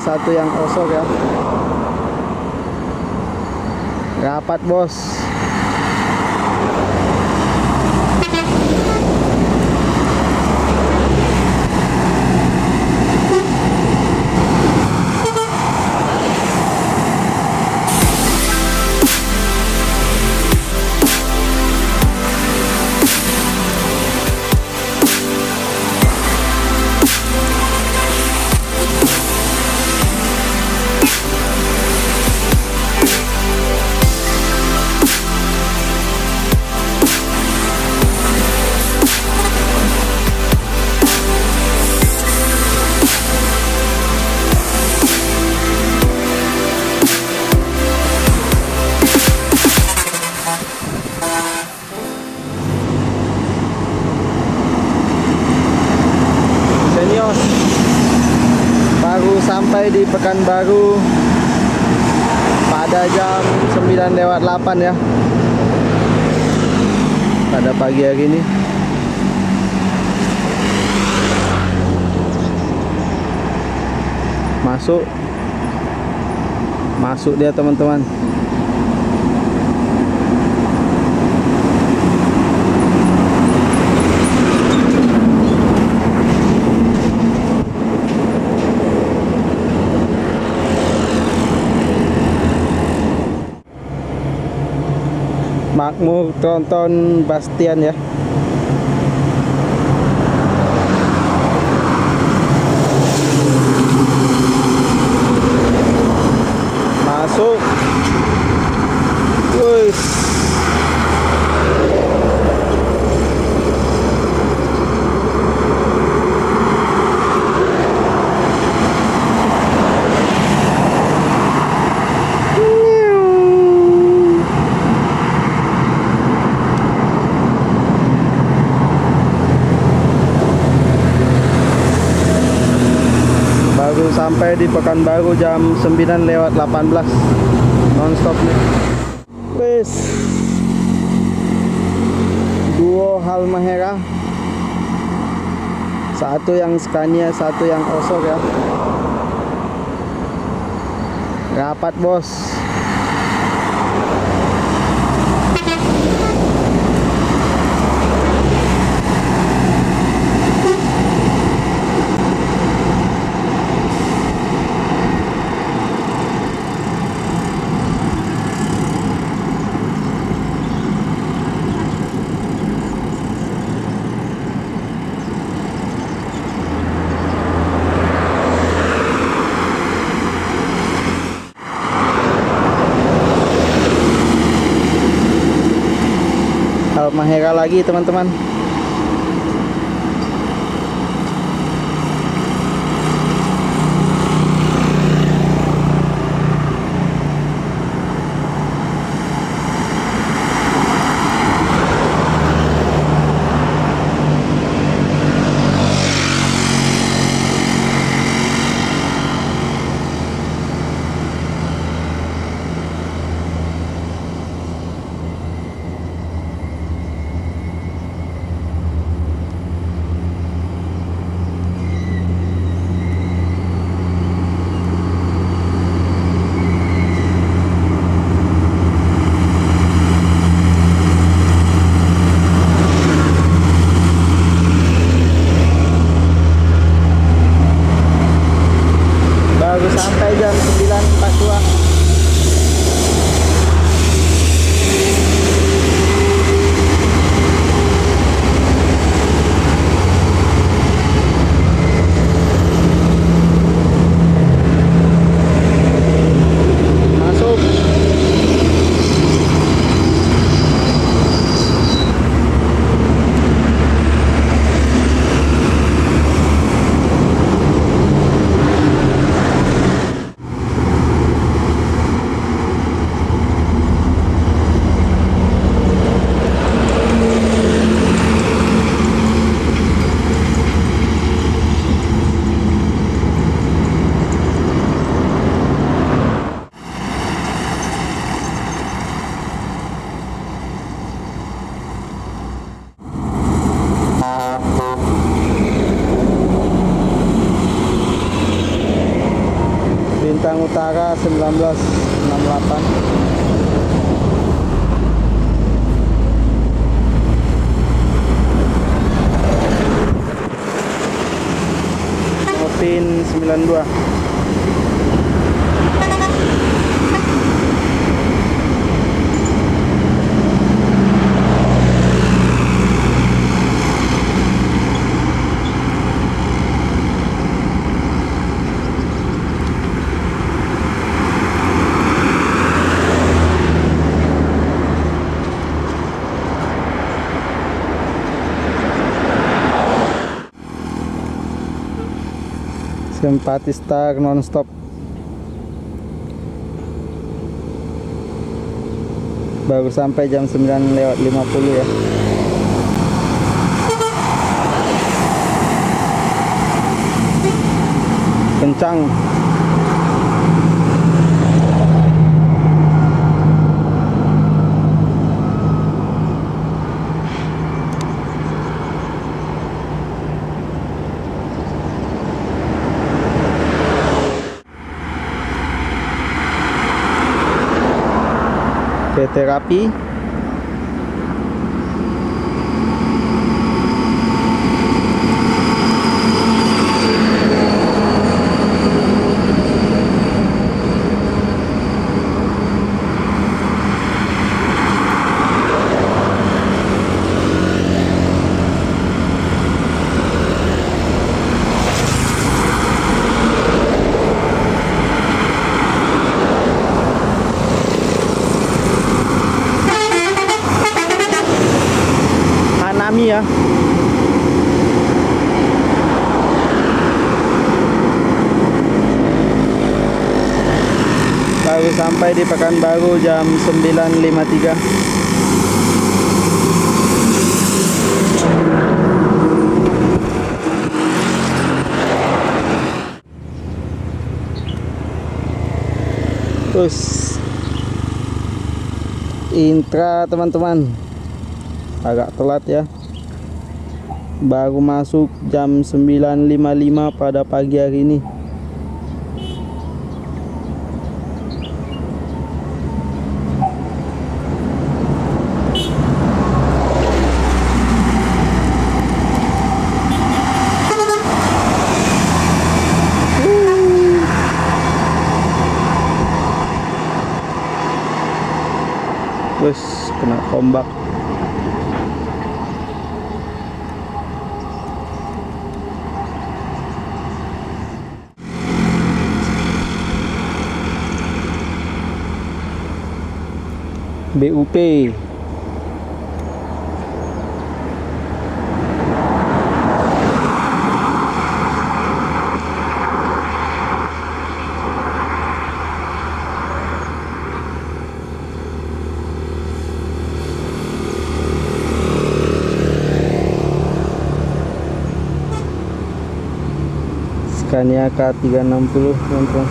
Satu yang kosong ya. Rapat bos. Baru sampai di Pekanbaru pada jam 9:08 ya, pada pagi hari ini. Masuk dia teman-teman. Makmur Tronton Bastian ya. Masuk. Wush. Baru sampai di Pekanbaru jam 9:18 non-stop nih. Wes, duo Halmahera, satu yang Scania, satu yang Osok ya. Rapat bos. Halmahera lagi teman-teman. Baru sampai jam 9:42. Bintang Utara 1968. Pin 92. Simpati Star nonstop. Baru sampai jam 9:50 ya. Kencang. Terapi ya. Baru sampai di Pekanbaru jam 9:53. Terus intra teman-teman, agak telat ya. Baru masuk jam 9:55 pada pagi hari ini. Terus kena tombak. BUP Scania K360 teman-teman.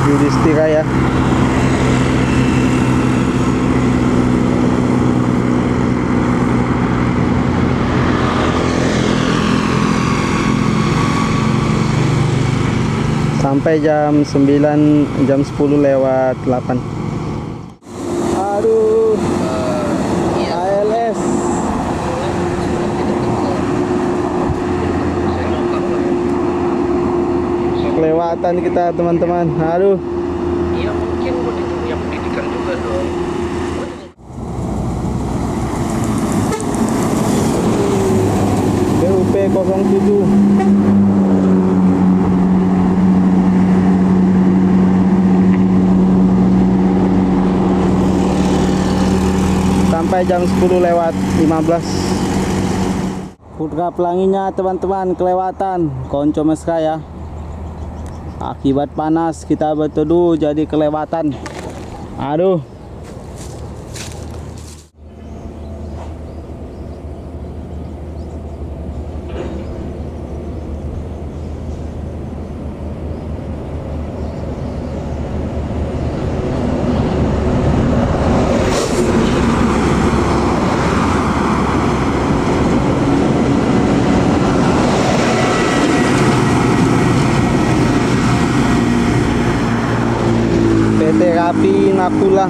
Yudhistira ya. Sampai jam 10:08. Aduh, ALS kelewatan kita teman-teman. Aduh. Iya mungkin buat itu punya pendidikan juga dong. BUP 07. Sampai jam 10:15. Putra pelanginya teman-teman kelewatan, konco mesra ya. Akibat panas kita berteduh jadi kelewatan. Aduh. Nakula.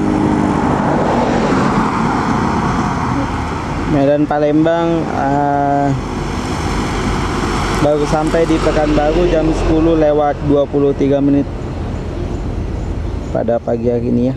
Medan Palembang, baru sampai di Pekanbaru jam 10:23 pada pagi hari ini ya.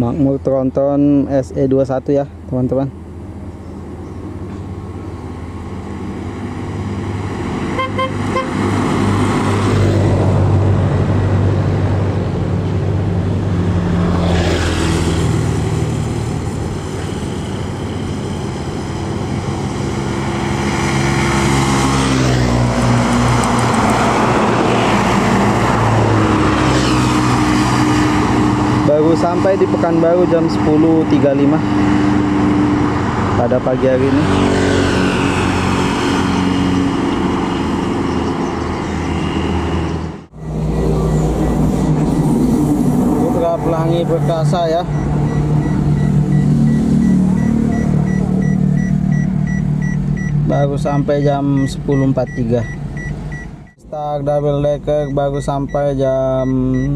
Makmur Tronton SE21 ya teman-teman. Baru sampai di Pekanbaru jam 10:35 pada pagi hari ini. Putra Pelangi Perkasa ya. Baru sampai jam 10:43. Star double decker baru sampai jam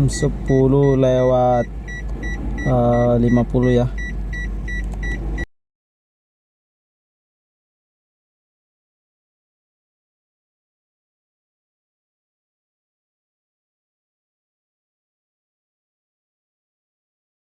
10:50 ya.